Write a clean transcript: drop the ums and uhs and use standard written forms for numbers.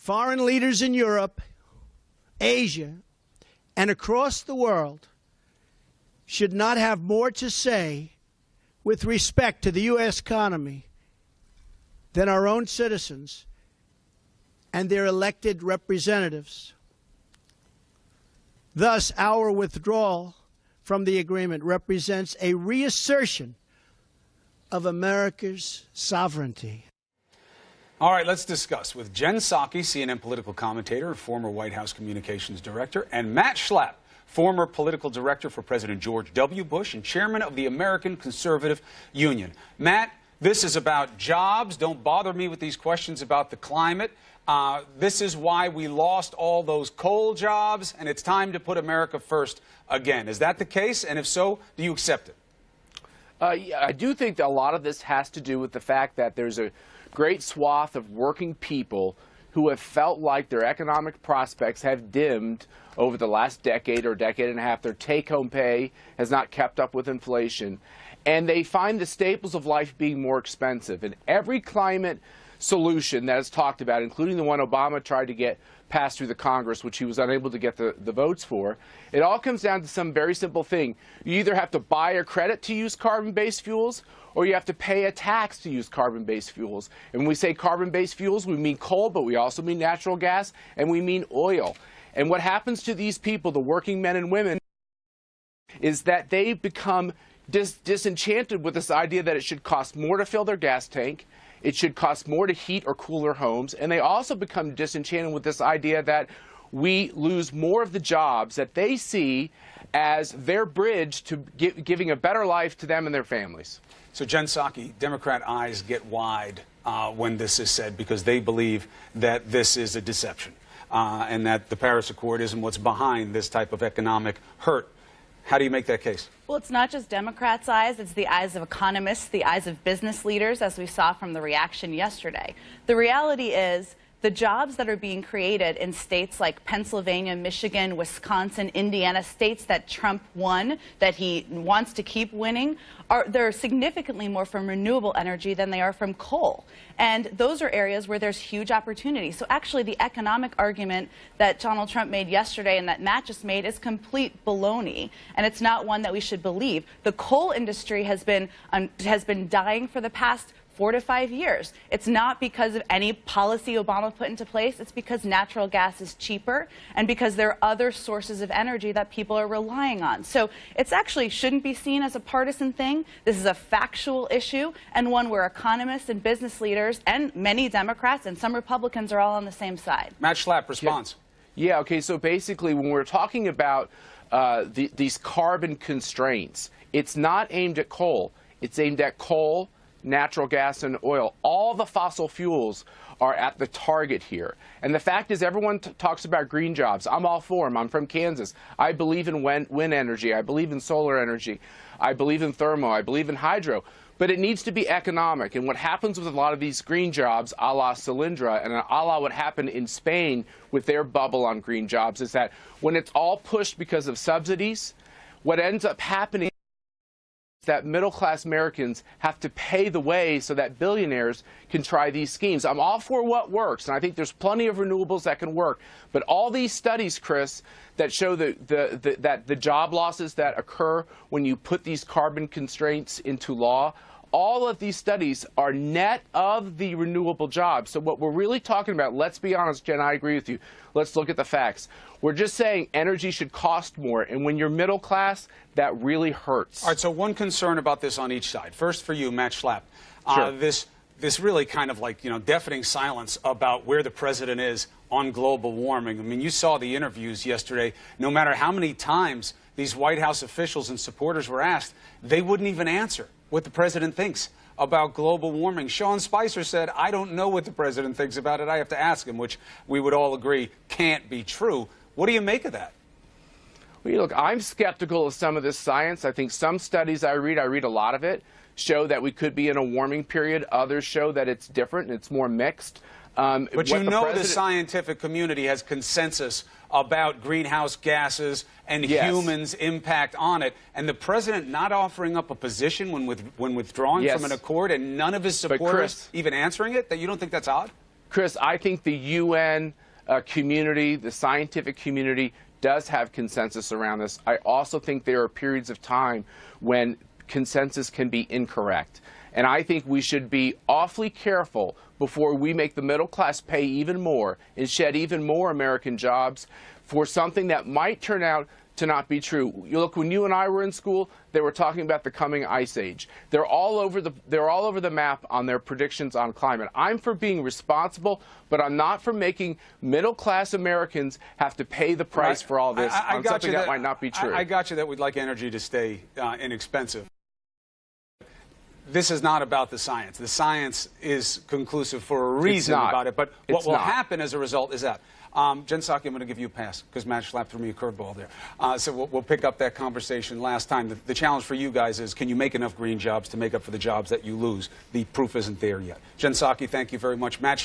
foreign leaders in Europe, Asia, and across the world should not have more to say with respect to the U.S. economy than our own citizens and their elected representatives. Thus, our withdrawal from the agreement represents a reassertion of America's sovereignty. All right, let's discuss with Jen Psaki, CNN political commentator and former White House communications director, and Matt Schlapp, former political director for President George W. Bush and chairman of the American Conservative Union. Matt, this is about jobs. Don't bother me with these questions about the climate. This is why we lost all those coal jobs, and it's time to put America first again. Is that the case? And if so, do you accept it? Yeah, I do think that a lot of this has to do with the fact that there's a great swath of working people who have felt like their economic prospects have dimmed over the last decade or decade and a half. Their take-home pay has not kept up with inflation, and they find the staples of life being more expensive. And every climate solution that is talked about, including the one Obama tried to get passed through the Congress, which he was unable to get the votes for, it all comes down to some very simple thing. You either have to buy a credit to use carbon-based fuels, or you have to pay a tax to use carbon-based fuels. And when we say carbon-based fuels, we mean coal, but we also mean natural gas, and we mean oil. And what happens to these people, the working men and women, is that they become disenchanted with this idea that it should cost more to fill their gas tank, it should cost more to heat or cool their homes, and they also become disenchanted with this idea that we lose more of the jobs that they see as their bridge to giving a better life to them and their families. So, Jen Psaki, Democrat eyes get wide when this is said because they believe that this is a deception and that the Paris Accord isn't what's behind this type of economic hurt. How do you make that case? Well, it's not just Democrats' eyes, it's the eyes of economists, the eyes of business leaders, as we saw from the reaction yesterday. The reality is the jobs that are being created in states like Pennsylvania, Michigan, Wisconsin, Indiana, states that Trump won, that he wants to keep winning, they're significantly more from renewable energy than they are from coal. And those are areas where there's huge opportunity. So actually the economic argument that Donald Trump made yesterday and that Matt just made is complete baloney, and it's not one that we should believe. The coal industry has been dying for the past 4 to 5 years. It's not because of any policy Obama put into place. It's because natural gas is cheaper and because there are other sources of energy that people are relying on. So it's actually shouldn't be seen as a partisan thing. This is a factual issue and one where economists and business leaders and many Democrats and some Republicans are all on the same side. Matt Schlapp, response. Yeah, okay, so basically when we're talking about these carbon constraints, it's not aimed at coal. It's aimed at coal, natural gas, and oil. All the fossil fuels are at the target here. And the fact is everyone talks about green jobs. I'm all for them. I'm from Kansas. I believe in wind energy. I believe in solar energy. I believe in thermal. I believe in hydro. But it needs to be economic. And what happens with a lot of these green jobs, a la Solyndra, and a la what happened in Spain with their bubble on green jobs, is that when it's all pushed because of subsidies, what ends up happening that middle-class Americans have to pay the way so that billionaires can try these schemes. I'm all for what works, and I think there's plenty of renewables that can work. But all these studies, Chris, that show that the job losses that occur when you put these carbon constraints into law, all of these studies are net of the renewable jobs. So what we're really talking about, let's be honest, Jen, I agree with you. Let's look at the facts. We're just saying energy should cost more. And when you're middle class, that really hurts. All right, so one concern about this on each side. First for you, Matt Schlapp. Sure. This really kind of like, deafening silence about where the president is on global warming. I mean, you saw the interviews yesterday. No matter how many times these White House officials and supporters were asked, they wouldn't even answer what the president thinks about global warming. Sean Spicer said, I don't know what the president thinks about it. I have to ask him, which we would all agree can't be true. What do you make of that? Well, look, I'm skeptical of some of this science. I think some studies I read a lot of it, show that we could be in a warming period. Others show that it's different and it's more mixed. But the scientific community has consensus about greenhouse gases and humans' impact on it. And the president not offering up a position when withdrawing from an accord and none of his supporters even answering it, that you don't think that's odd? Chris, I think the UN community, the scientific community, does have consensus around this. I also think there are periods of time when consensus can be incorrect. And I think we should be awfully careful before we make the middle class pay even more and shed even more American jobs for something that might turn out to not be true. You look, when you and I were in school, they were talking about the coming ice age. They're all over the map on their predictions on climate. I'm for being responsible, but I'm not for making middle-class Americans have to pay the price for all this on something that might not be true. I got you that we'd like energy to stay inexpensive. This is not about the science. The science is conclusive for a reason about it, but what will happen as a result is that. Jen Psaki, I'm going to give you a pass because Matt Schlapp threw me a curveball there. So we'll pick up that conversation last time. The challenge for you guys is, can you make enough green jobs to make up for the jobs that you lose? The proof isn't there yet. Jen Psaki, thank you very much. Matt Schlapp.